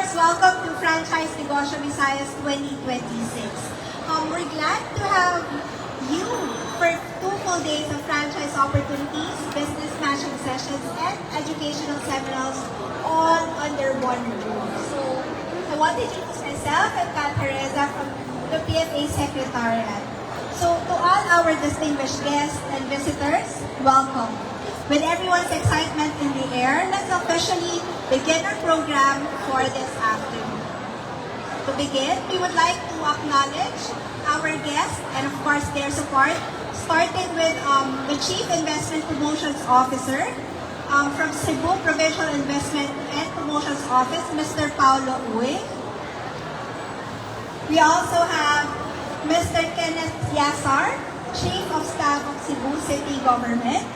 course, welcome to Franchise Negosyo Visayas 2026. We're glad to have you for 2 full days of franchise opportunities, business matching sessions, and educational seminars all under one roof. So, I want to introduce myself. I'm Kat Teresa from the PFA Secretariat. So, to all our distinguished guests and visitors, welcome. With everyone's excitement in the air, let's officially begin our program for this afternoon. To begin, we would like to acknowledge our guests and of course their support, starting with the Chief Investment Promotions Officer from Cebu Provincial Investment and Promotions Office, Mr. Paulo Uy. We also have Mr. Kenneth Yasar, Chief of Staff of Cebu City Government.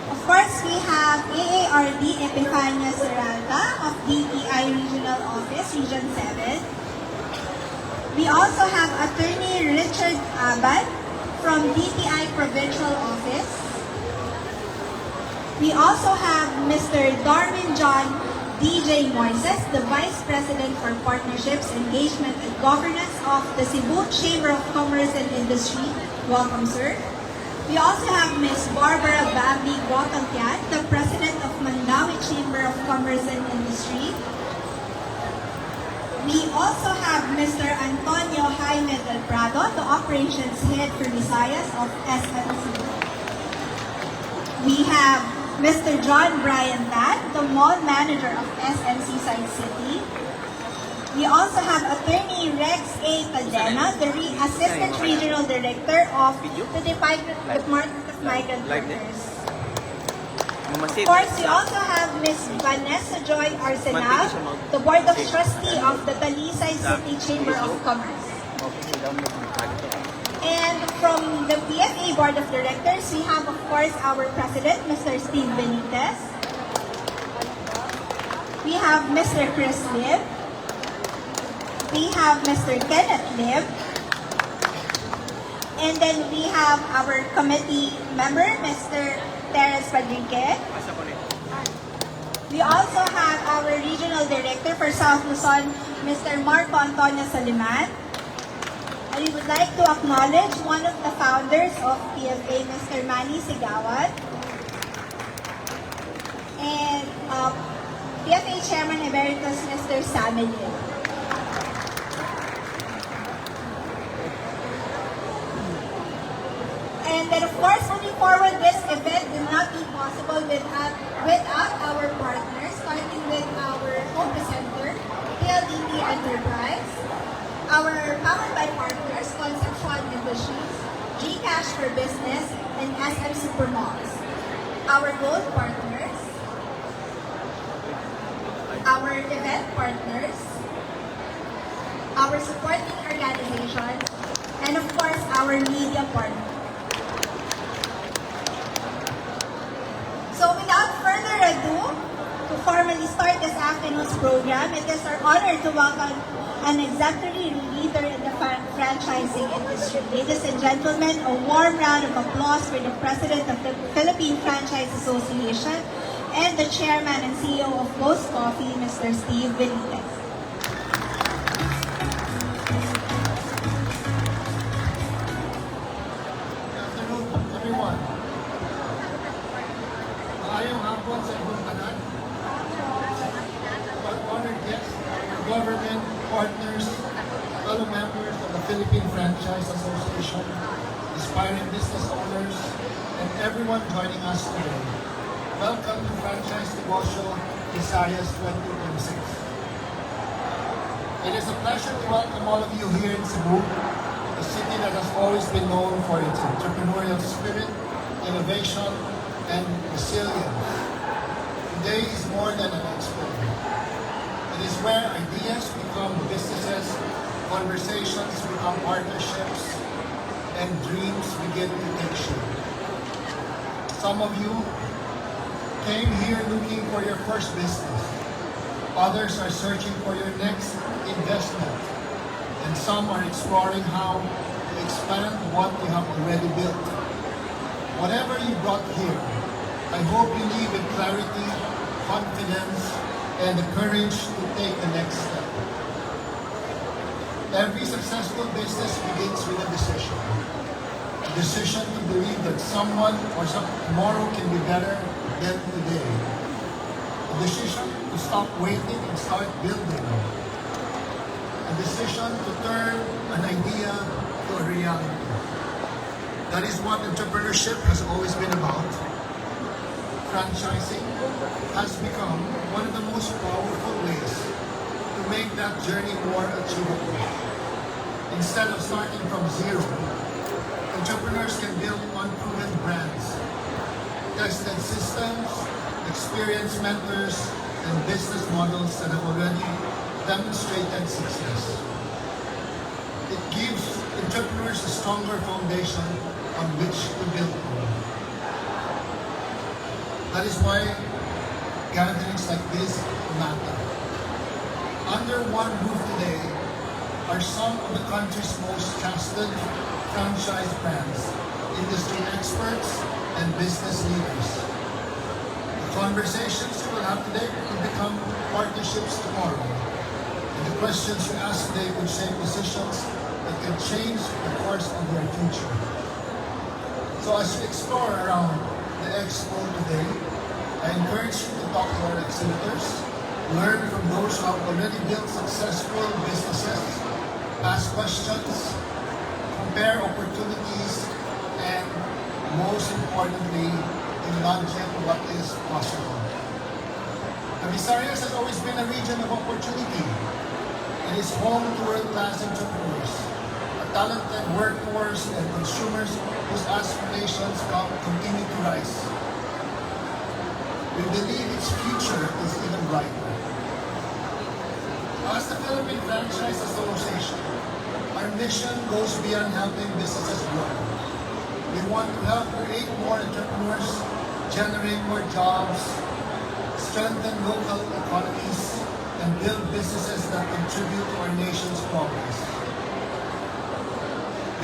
Of course, we have AARD Epifania Serralta of DTI Regional Office, Region 7. We also have Attorney Richard Abad from DTI Provincial Office. We also have Mr. Darwin John DJ Moises, the Vice President for Partnerships, Engagement, and Governance of the Cebu Chamber of Commerce and Industry. Welcome, sir. We also have Ms. Barbara Bambi Guatantian, the President of Mandawi Chamber of Commerce and Industry. We also have Mr. Antonio Jaime Del Prado, the Operations Head for Visayas of SMC. We have Mr. John Brian Tan, the Mall Manager of SMC Side City. We also have Attorney Rex A. Caldena, the Assistant Regional Director of the Department of Migrant Workers. Of course, we also have Ms. Vanessa Joy Arsenal, the Board of Trustee of the Talisay City Chamber of Commerce. And from the PFA Board of Directors, we have, of course, our President, Mr. Steve Benitez. We have Mr. Chris Lib. We have Mr. Kenneth Lib. And then we have our committee member, Mr. Teres Padrique. We also have our Regional Director for South Luzon, Mr. Marco Antonio Saliman. And we would like to acknowledge one of the founders of PFA, Mr. Manny Sigawat. And PFA Chairman Emeritus, Mr. Sammy Lim. And then of course, moving forward, this event will not be possible without our partners, starting with our home center, PLDT Enterprise, our powered by partners, Conceptual Industries, GCash for Business, and SM Supermalls. Our gold partners, our event partners, our supporting organizations, and of course, our media partners. So without further ado, to formally start this afternoon's program, it is our honor to welcome an exemplary leader in the franchising industry. Ladies and gentlemen, a warm round of applause for the President of the Philippine Franchise Association and the Chairman and CEO of Ghost Coffee, Mr. Steve Benitez. Good afternoon, everyone. Maayong hapon sa inyong tanan. Honored guests, our government, partners, fellow members of the Philippine Franchise Association, aspiring business owners, and everyone joining us today. Welcome to Franchise Negosyo Visayas 2026. It is a pleasure to welcome all of you here in Cebu, a city that has always been known for its entrepreneurial spirit, innovation, and resilience. Today is more than an expo. It is where ideas become businesses, conversations become partnerships, and dreams begin to take shape. Some of you came here looking for your first business. Others are searching for your next investment. And some are exploring how to expand what you have already built. Whatever you brought here, I hope you leave with clarity, confidence, and the courage to take the next step. Every successful business begins with a decision. A decision to believe that someone or tomorrow can be better than today. A decision to stop waiting and start building. A decision to turn an idea to a reality. That is what entrepreneurship has always been about. Franchising has become one of the most powerful ways to make that journey more achievable. Instead of starting from zero, entrepreneurs can build unproven brands, tested systems, experienced mentors, and business models that have already demonstrated success. It gives entrepreneurs a stronger foundation on which to build on. That is why gatherings like this matter. Under one roof today are some of the country's most trusted franchise brands, industry experts, and business leaders. The conversations you will have today will become partnerships tomorrow. And the questions you ask today will shape decisions that can change the course of your future. So as you explore around the expo today, I encourage you to talk to our exhibitors, learn from those who have already built successful businesses, ask questions, compare opportunities, and most importantly, imagine what is possible. The Visayas has always been a region of opportunity. It is home to world-class entrepreneurs, a talented workforce, and consumers whose aspirations continue to rise. We believe its future is even brighter. As the Philippine Franchise Association, our mission goes beyond helping businesses grow. We want to help create more entrepreneurs, generate more jobs, strengthen local economies, and build businesses that contribute to our nation's progress.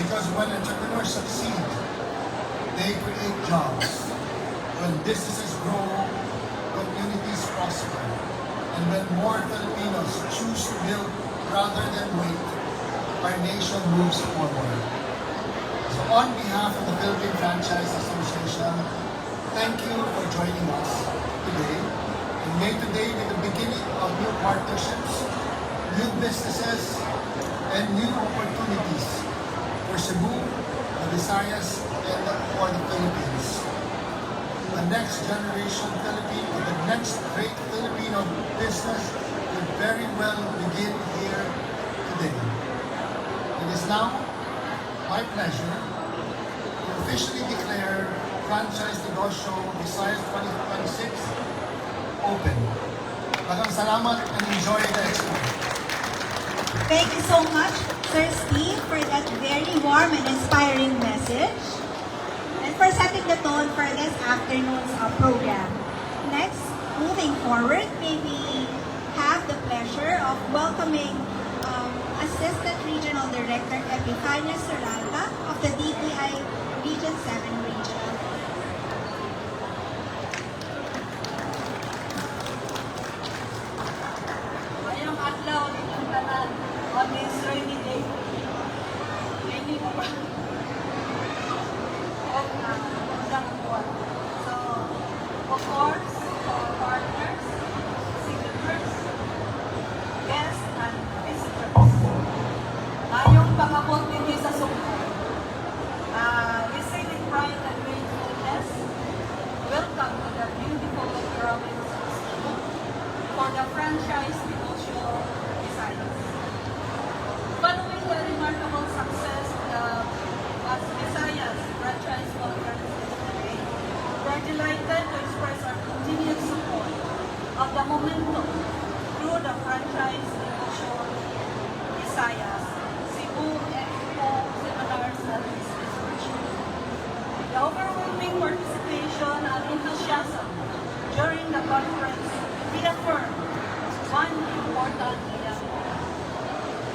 Because when entrepreneurs succeed, they create jobs. When businesses grow, communities prosper. And when more Filipinos choose to build rather than wait, our nation moves forward. So on behalf of the Philippine Franchise Association, thank you for joining us today. And may today be the beginning of new partnerships, new businesses, and new opportunities for Cebu, the Visayas, and for the Philippines. The next generation Philippine, or the next great Filipino business could very well begin here today. It is now my pleasure to officially declare Franchise Negosyo Visayas 2026 open. Maraming salamat and enjoy the expo. Thank you so much, Sir Steve, for that very warm and inspiring message, and for setting the tone for this afternoon's program. Next, moving forward, may we have the pleasure of welcoming Assistant Regional Director Epifania Suralta of the DTI Region 7 Regional. Mayang adlaw ninyong tanan on this rainy day. Rainy mo ba? Magandang buwan. So, of course, our partners, signatures, guests, and visitors. Ngayong pangabot din sa Subo. We say with pride and gratefulness, welcome to the beautiful province of Cebu for the franchise Negosyo Visayas. Following the remarkable success of Visayas Franchise Conference today, we're delighted to express our continued support of the momentum through the franchise Negosyo Visayas, Cebu Expo seminars and business workshops. The overwhelming participation and enthusiasm during the conference reaffirmed one important reality.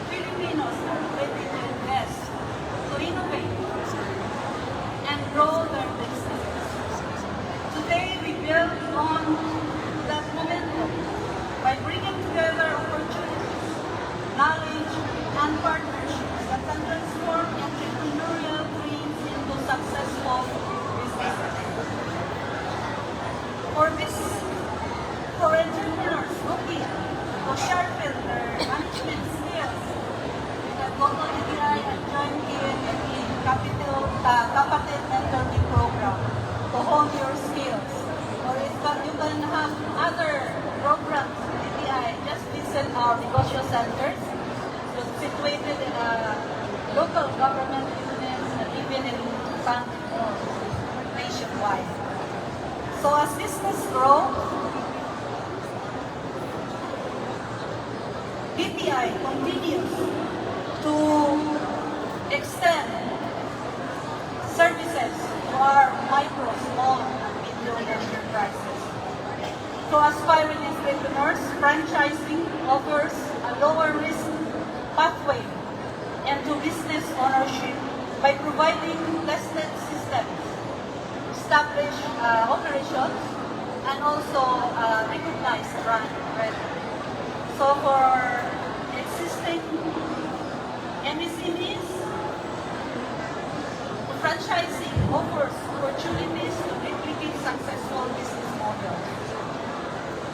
Filipinos are ready to invest, to innovate, and grow their businesses. Today, we build on that momentum by knowledge, and partnerships that can transform entrepreneurial dreams into successful businesses. For entrepreneurs looking to sharpen their management skills, we have local DTI and join KNME Kapatid Mentoring Program to hone your skills. Or if you can have other programs with DTI, just visit our negosyo centers situated in local government units and even in nationwide. So as business grow, DTI continues to extend services to our micro, small, and medium enterprises. To aspiring entrepreneurs, franchising offers a lower risk pathway into business ownership by providing tested systems, established operations, and also recognized brand already. So for existing MSMEs, franchising offers opportunities to replicate successful business models.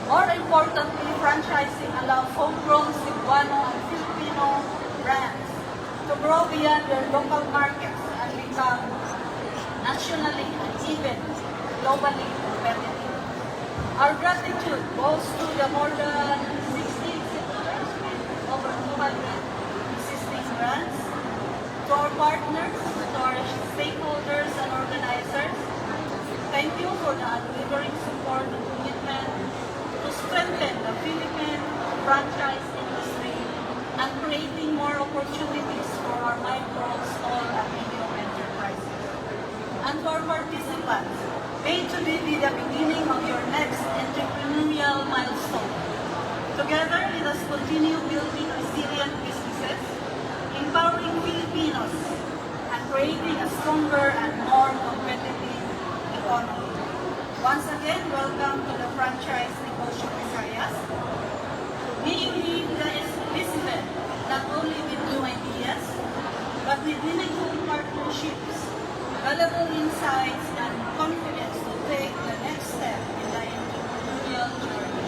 More importantly, franchising allows homegrown Cebuano and Filipino brands to grow beyond their local markets and become nationally and even globally competitive. Our gratitude goes to the more than 16 sectors with over 200 existing brands, to our partners, to our stakeholders and organizers. Thank you for the unwavering support and commitment to strengthen the Philippine franchise industry and creating more opportunities for our micro, small, and medium enterprises. And to our participants, may today be the beginning of your next entrepreneurial milestone. Together, let us continue building resilient businesses, empowering Filipinos, and creating a stronger and more competitive economy. Once again, welcome to the Franchise Negosyo Visayas. May you lead this event not only with new ideas, but with meaningful partnerships, valuable insights, and confidence to take the next step in the entrepreneurial journey.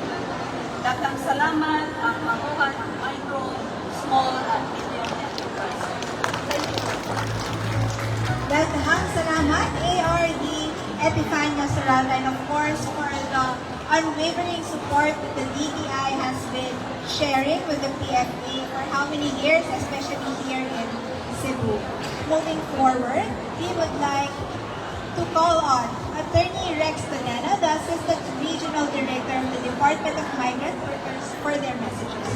Daghang salamat ang mamuhay ng micro, small, and medium enterprises. Thank you. Daghang salamat, ARD Epifania Serrano, and of course for the unwavering support that the DTI has been sharing with the PFA for how many years, especially here in Cebu. Moving forward, we would like to call on Attorney Rex Tonena, the Assistant Regional Director of the Department of Migrant Workers, for their messages.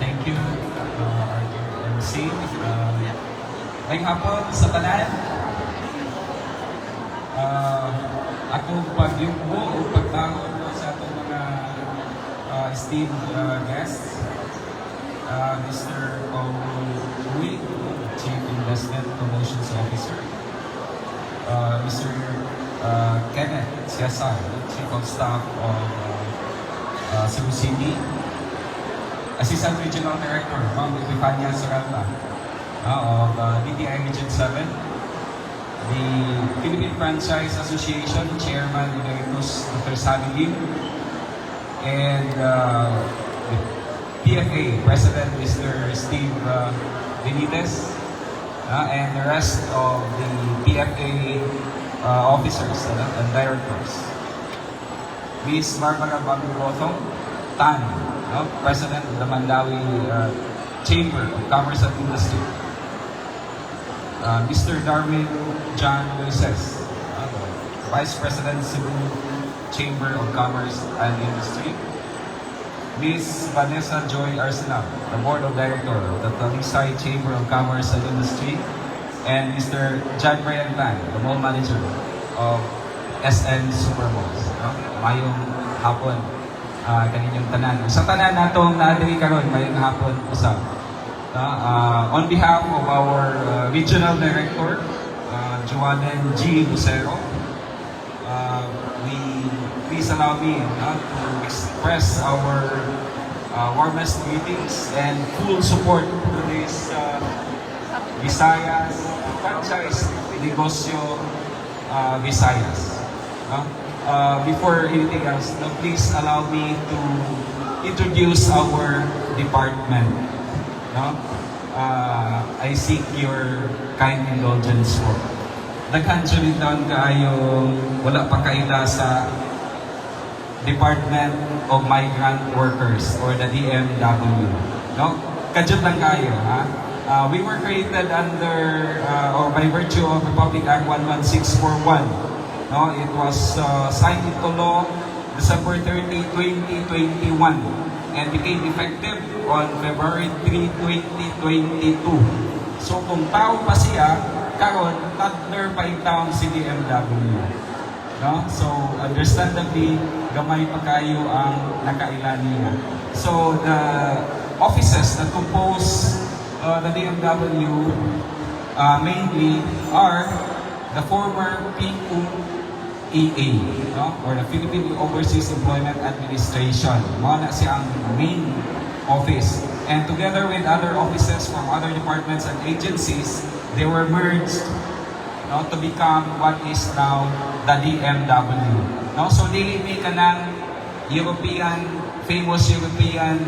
Thank you, MC. Ngayong hapon sa tanan, akong pagyuko o pagbangon sa itong mga esteemed guests, Mr. Paulo Uy, Chief Investment Promotions Officer, Mr. Kenneth Siasar, Chief of Staff of Cebu City, Assistant Regional Director, Ma'am Epifania Serrano, of DTI Region 7, the Philippine Franchise Association Chairman Emeritus Dr. Sammy Lim, and the PFA President Mr. Steve Benitez, and the rest of the PFA officers and directors. Ms. Barbara Bagulotong Tan, President of the Mandawi Chamber of Commerce and Industry. Mr. Darwin John Moises, Vice President, Cebu Chamber of Commerce and Industry. Ms. Vanessa Joy Arsenal, the Board of Directors of the Talisay Chamber of Commerce and Industry. And Mr. John Brian Van, the Mall Manager of SN Supermalls. Mayong hapon kaninyong tanan. Sa tanan natong naadiri karon mayong hapon usab. On behalf of our Regional Director, Joanen G. Lucero, we please allow me to express our warmest greetings and full support to this Visayas franchise negosyo Visayas. No? Before anything else, please allow me to introduce our department. No? I seek your kind indulgence po. Daghan dyan taon kaayo wala pa kaila sa Department of Migrant Workers or the DMW. No? Kadyan lang kayo. Ha? We were created under or by virtue of Republic Act 11641. No? It was signed into law December 30, 2021 and became effective on February 3, 2022. So kung tao pa siya, karon toddler pa yung taong si DMW. No? So understandably, gamay pa kayo ang nakailan niya. So the offices that compose the DMW mainly are the former PUEA, no? Or the Philippine Overseas Employment Administration. Mga na siya ang main office. And together with other offices from other departments and agencies, they were merged, no, to become what is now the DMW. No? So dili may ka ng famous European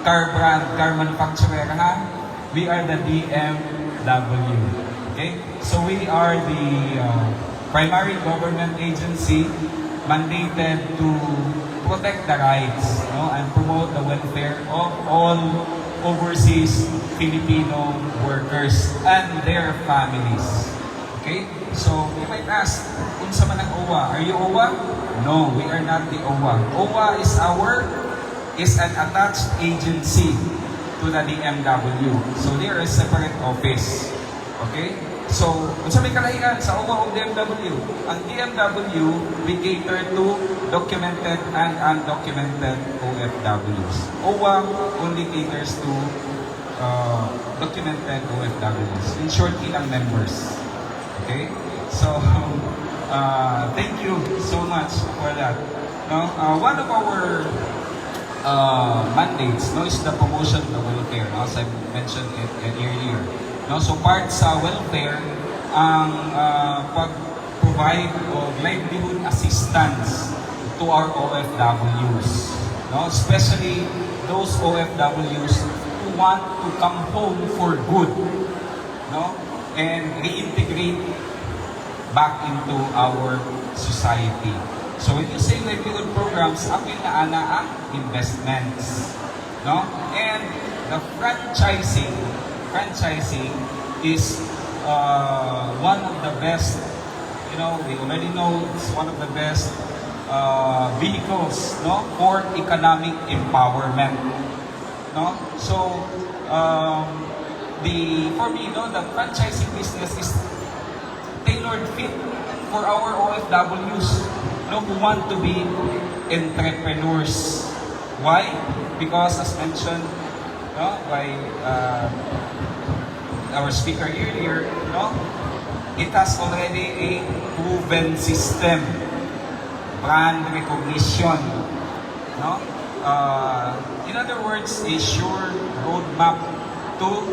car brand, car manufacturer, ha? We are the DMW. Okay? So we are the primary government agency mandated to protect the rights, no, and promote the welfare of all overseas Filipino workers and their families. Okay? So, you might ask, unsa man ang OWA? Are you OWA? No, we are not the OWA. OWA is an attached agency to the DMW. So, they are a separate office. Okay? So, unsa may kalahian sa OWA o DMW? Ang DMW, we cater to documented and undocumented OFWs. OWA only caters to documented OFWs. In short, ilang members. Okay? So, thank you so much for that. No? One of our mandates, no, is the promotion of the welfare, no, as I mentioned it earlier. No, so part sa welfare ang pag-provide of livelihood assistance to our OFWs. No, especially those OFWs who want to come home for good, no, and reintegrate back into our society. So when you say livelihood programs, apil na ana ang investments, no, and the franchising is one of the best, you know, we already know it's one of the best vehicles, no, for economic empowerment, no. So for me, no, the franchising business is tailored fit for our OFWs, no, who want to be entrepreneurs. Why? Because as mentioned, no, by our speaker earlier, no, it has already a proven system, brand recognition, no. In other words, a sure roadmap to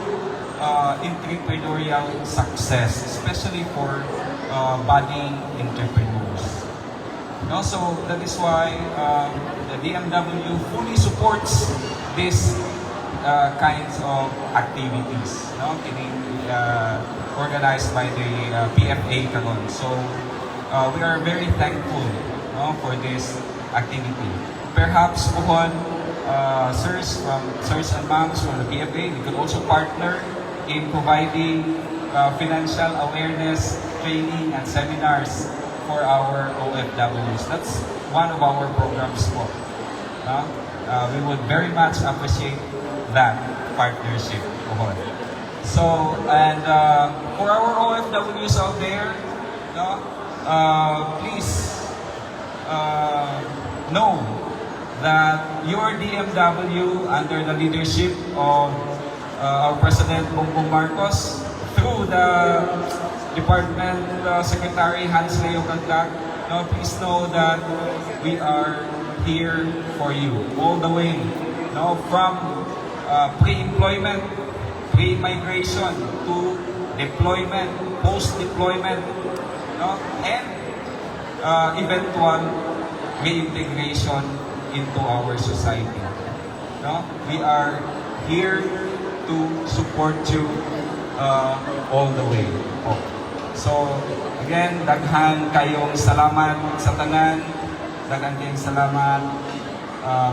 entrepreneurial success, especially for budding entrepreneurs. No, so that is why the DMW fully supports this kinds of activities, no, organized by the PFA karon. So we are very thankful, no, for this activity. Perhaps upon sirs and moms from the PFA, we could also partner in providing financial awareness training and seminars for our OFWs. That's one of our programs po. We would very much appreciate that partnership. So, and for our OFWs out there, no, please know that your DMW, under the leadership of our President Bongbong Marcos, through the Department Secretary Hans Leo Caglac, no, please know that we are here for you all the way. No, from pre-employment, pre-migration to deployment, post-deployment, no, and eventual reintegration into our society. No, we are here to support you all the way. Oh. So, again, daghan kayong salamat sa tanan, daghan kayong salamat,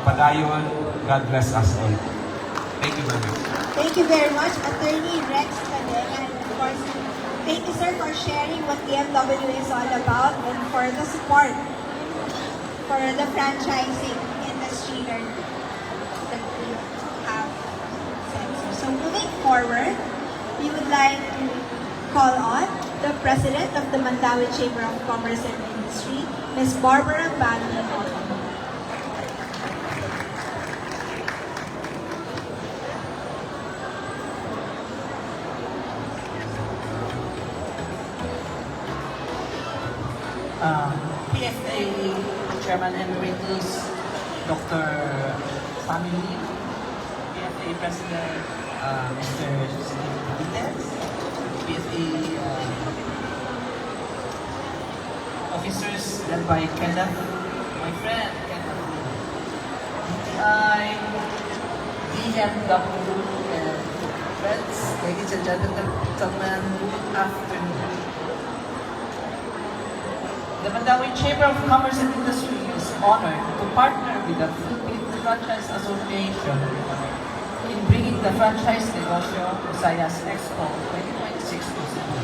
padayon. God bless us all. Thank you very much. Thank you very much, Attorney Rex Padilla, and of course, thank you, sir, for sharing what BMW is all about and for the support for the franchising industry that we have. So moving forward, we would like to call on the President of the Mandawi Chamber of Commerce and Industry, Ms. Barbara Bani. PFA Chairman Emeritus Dr. Family, PFA President Mr. Steve Benitez, PFA officers led by Kenneth, my friend Kenneth, DTI, BMW, and friends, ladies and gentlemen, good afternoon. The Mandawi Chamber of Commerce and Industry is honored to partner with the Philippine Franchise Association in bringing the franchise negosyo Visayas Expo 2026 to Cebu.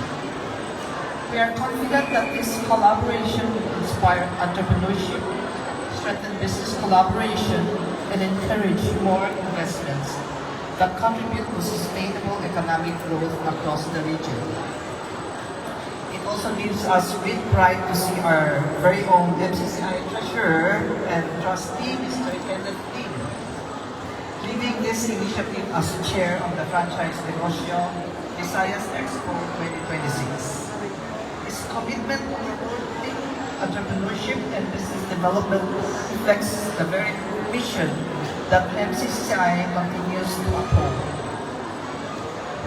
We are confident that this collaboration will inspire entrepreneurship, strengthen business collaboration, and encourage more investments that contribute to sustainable economic growth across the region. It also gives us great pride to see our very own MCCI Treasurer and Trustee, Mr. Kenneth Lim, leading this initiative as Chair of the Franchise Negosyo Visayas Expo 2026. His commitment to promoting entrepreneurship and business development reflects the very mission that MCCI continues to uphold.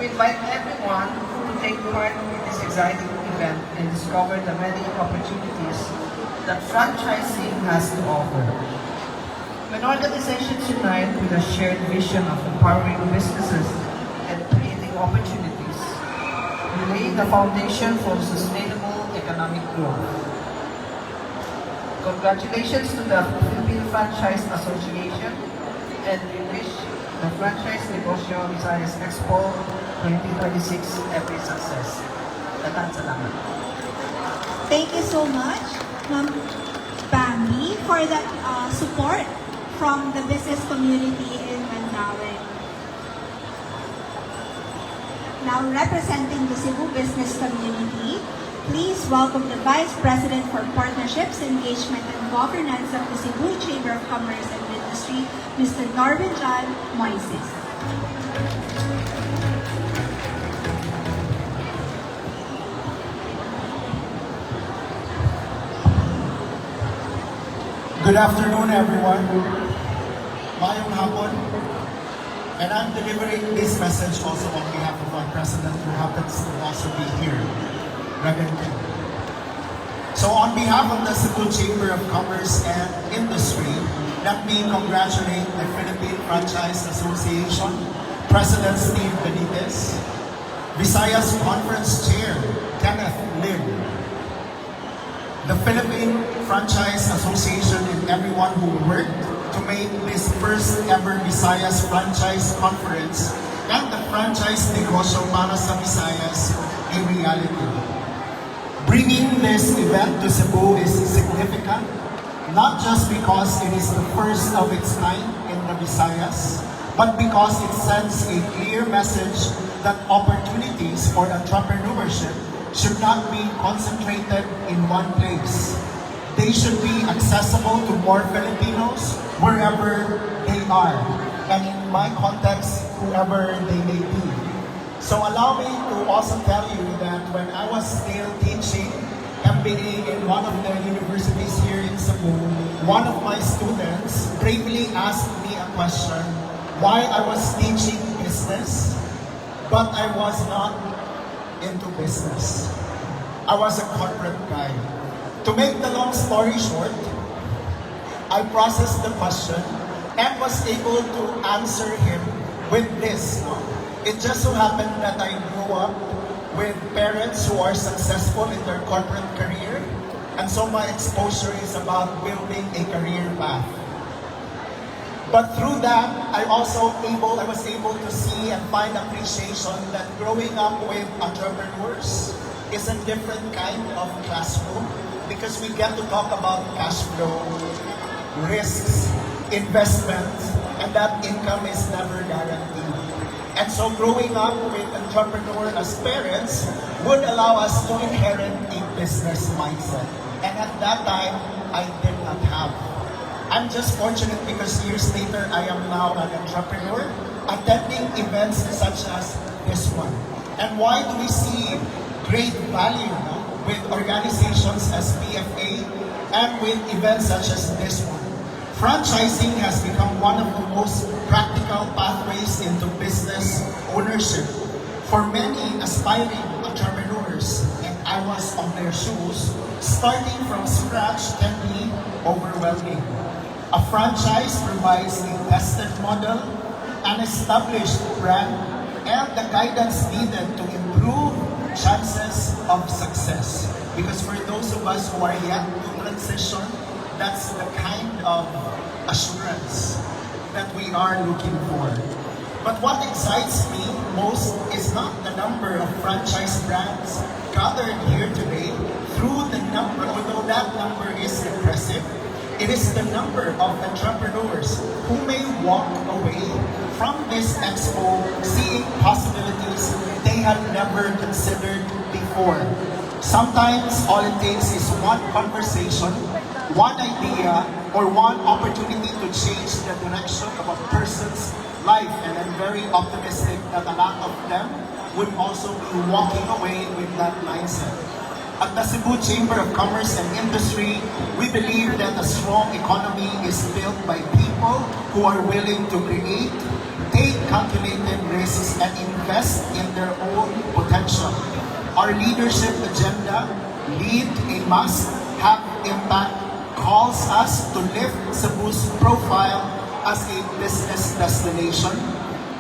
We invite everyone to take part in this exciting event and discover the many opportunities that franchising has to offer. When organizations unite with a shared vision of empowering businesses and creating opportunities, we lay the foundation for sustainable economic growth. Congratulations to the Philippine Franchise Association, and we wish the Franchise Negosyo Visayas Expo 2026 every success. Daghang salamat. Thank you so much, Ma'am Bambi, for that support from the business community in Mandawi. Now, representing the Cebu business community, please welcome the Vice President for Partnerships, Engagement, and Governance of the Cebu Chamber of Commerce and Industry, Mr. Norvin John Moises. Good afternoon, everyone. Mayong hapon. And I'm delivering this message also on behalf of our president, who happens to also be here, Reverend Kim. So on behalf of the Cebu Chamber of Commerce and Industry, let me congratulate the Philippine Franchise Association, President Steve Benitez, Visayas Conference Chair, Kenneth Lim, the Philippine Franchise Association, and everyone who worked to make this first ever Visayas Franchise Conference and the Franchise Negosyo para sa Visayas a reality. Bringing this event to Cebu is significant, not just because it is the first of its kind in the Visayas, but because it sends a clear message that opportunities for entrepreneurship should not be concentrated in one place. They should be accessible to more Filipinos wherever they are, and in my context, whoever they may be. So allow me to also tell you that when I was still teaching MBA in one of the universities here in Cebu, one of my students bravely asked me a question why I was teaching business, but I was not into business. I was a corporate guy. To make the long story short, I processed the question and was able to answer him with this. No? It just so happened that I grew up with parents who are successful in their corporate career, and so my exposure is about building a career path. But through that, I was able to see and find appreciation that growing up with entrepreneurs is a different kind of classroom because we get to talk about cash flow, risks, investments, and that income is never guaranteed. And so growing up with entrepreneur as parents would allow us to inherit a business mindset. And at that time, I did not have. I'm just fortunate because years later, I am now an entrepreneur attending events such as this one. And why do we see great value with organizations as PFA and with events such as this one? Franchising has become one of the most practical pathways into business ownership. For many aspiring entrepreneurs, and I was on their shoes, starting from scratch can be overwhelming. A franchise provides a tested model, an established brand, and the guidance needed to improve chances of success. Because for those of us who are yet to transition, that's the kind of assurance that we are looking for. But what excites me most is not the number of franchise brands gathered here today through the number, although that number is impressive, it is the number of entrepreneurs who may walk away from this expo seeing possibilities they had never considered before. Sometimes all it takes is one conversation, one idea, or one opportunity to change the direction of a person's life, and I'm very optimistic that a lot of them would also be walking away with that mindset. At the Cebu Chamber of Commerce and Industry, we believe that a strong economy is built by people who are willing to create, take calculated risks, and invest in their own potential. Our leadership agenda, Lead a Must Have Impact, calls us to lift Cebu's profile as a business destination,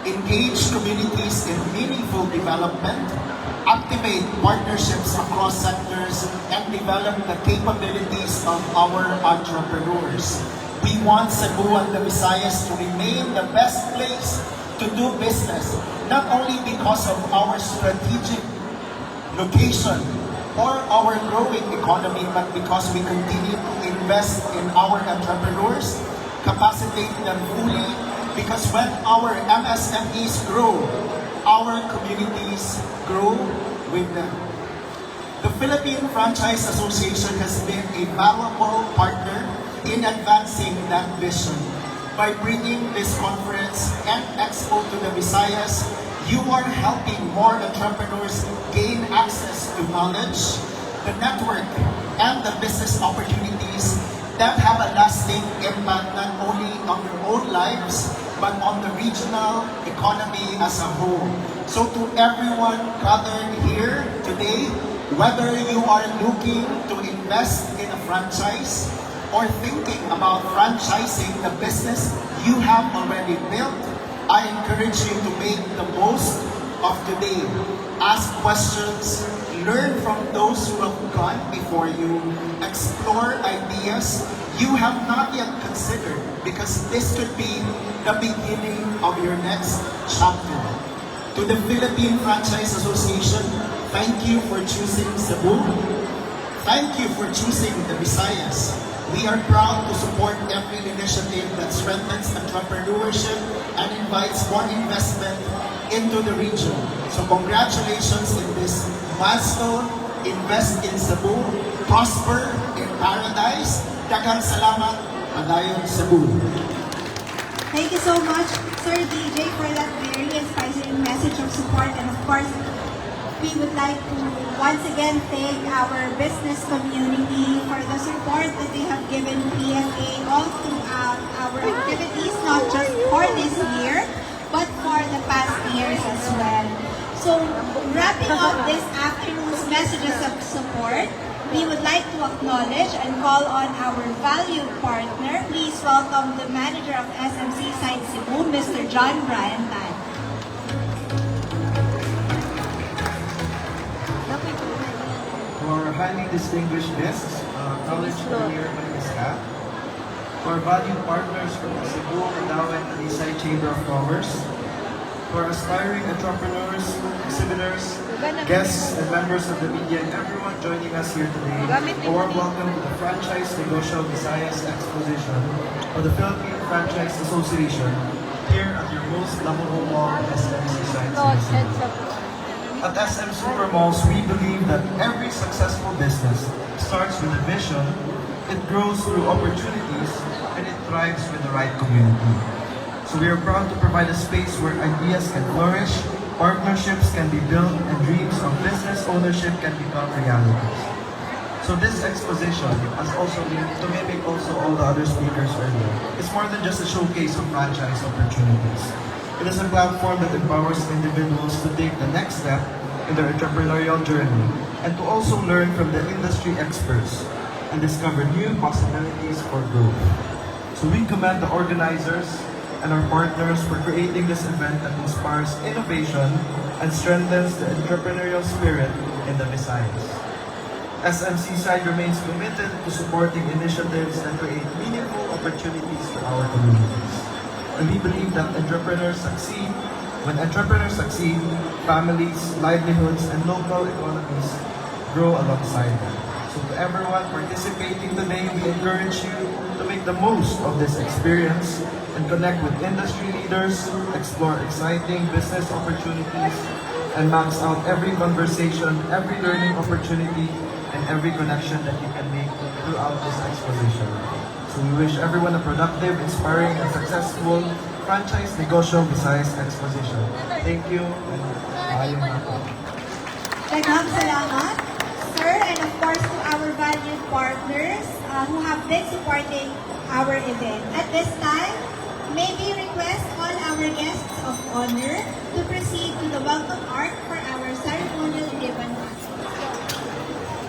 engage communities in meaningful development, activate partnerships across sectors, and develop the capabilities of our entrepreneurs. We want Cebu and the Visayas to remain the best place to do business, not only because of our strategic location or our growing economy, but because we continue to invest in our entrepreneurs, capacitate them fully, because when our MSMEs grow, our communities grow with them. The Philippine Franchise Association has been a valuable partner in advancing that vision. By bringing this conference and expo to the Visayas, you are helping more entrepreneurs gain access to knowledge, the network, and the business opportunities that have a lasting impact not only on their own lives, but on the regional economy as a whole. So to everyone gathered here today, whether you are looking to invest in a franchise or thinking about franchising the business you have already built, I encourage you to make the most of today. Ask questions, learn from those who have gone before you, explore ideas you have not yet considered, because this could be the beginning of your next chapter. To the Philippine Franchise Association, thank you for choosing Cebu. Thank you for choosing the Visayas. We are proud to support every initiative that strengthens entrepreneurship and invites more investment into the region. So congratulations in this milestone. Invest in Cebu, prosper in paradise. Daghang salamat, Padayon Cebu. Thank you so much, Sir DJ, for that very inspiring message of support, and of course, we would like to once again thank our business community for the support that they have given PFA all throughout our activities, not just for this year, but for the past years as well. So, wrapping up this afternoon's messages of support, we would like to acknowledge and call on our valued partner. Please welcome the manager of SMC Site Cebu, Mr. John Brian Tan. To our highly distinguished guests, acknowledged earlier by Ms. Kat, to our valued partners from the Cebu, Mandaue, and Isay Chamber of Commerce, to our aspiring entrepreneurs, exhibitors, guests, and members of the media, and everyone joining us here today, a warm welcome to the Franchise Negosyo Visayas Exposition of the Philippine Franchise Association here at your most lovable mall, SMC Science. At SM Supermalls, we believe that every successful business starts with a vision, it grows through opportunities, and it thrives with the right community. So we are proud to provide a space where ideas can flourish, partnerships can be built, and dreams of business ownership can become realities. So this exposition, as also to mimic also all the other speakers earlier, it's more than just a showcase of franchise opportunities. It is a platform that empowers individuals to take the next step in their entrepreneurial journey and to also learn from the industry experts and discover new possibilities for growth. So we commend the organizers and our partners for creating this event that inspires innovation and strengthens the entrepreneurial spirit in the Visayas. SMC Side remains committed to supporting initiatives that create meaningful opportunities for our communities. And we believe that entrepreneurs succeed. When entrepreneurs succeed, families, livelihoods, and local economies grow alongside them. So to everyone participating today, we encourage you to make the most of this experience and connect with industry leaders, explore exciting business opportunities, and max out every conversation, every learning opportunity, and every connection that you can make throughout this exposition. So we wish everyone a productive, inspiring, and successful Franchise Negosyo Visayas Exposition. Thank you, and ayong ako. Daghang salamat, sir, and of course to our valued partners who have been supporting our event. At this time, may we request all our guests of honor to proceed to the welcome arc for our ceremonial ribbon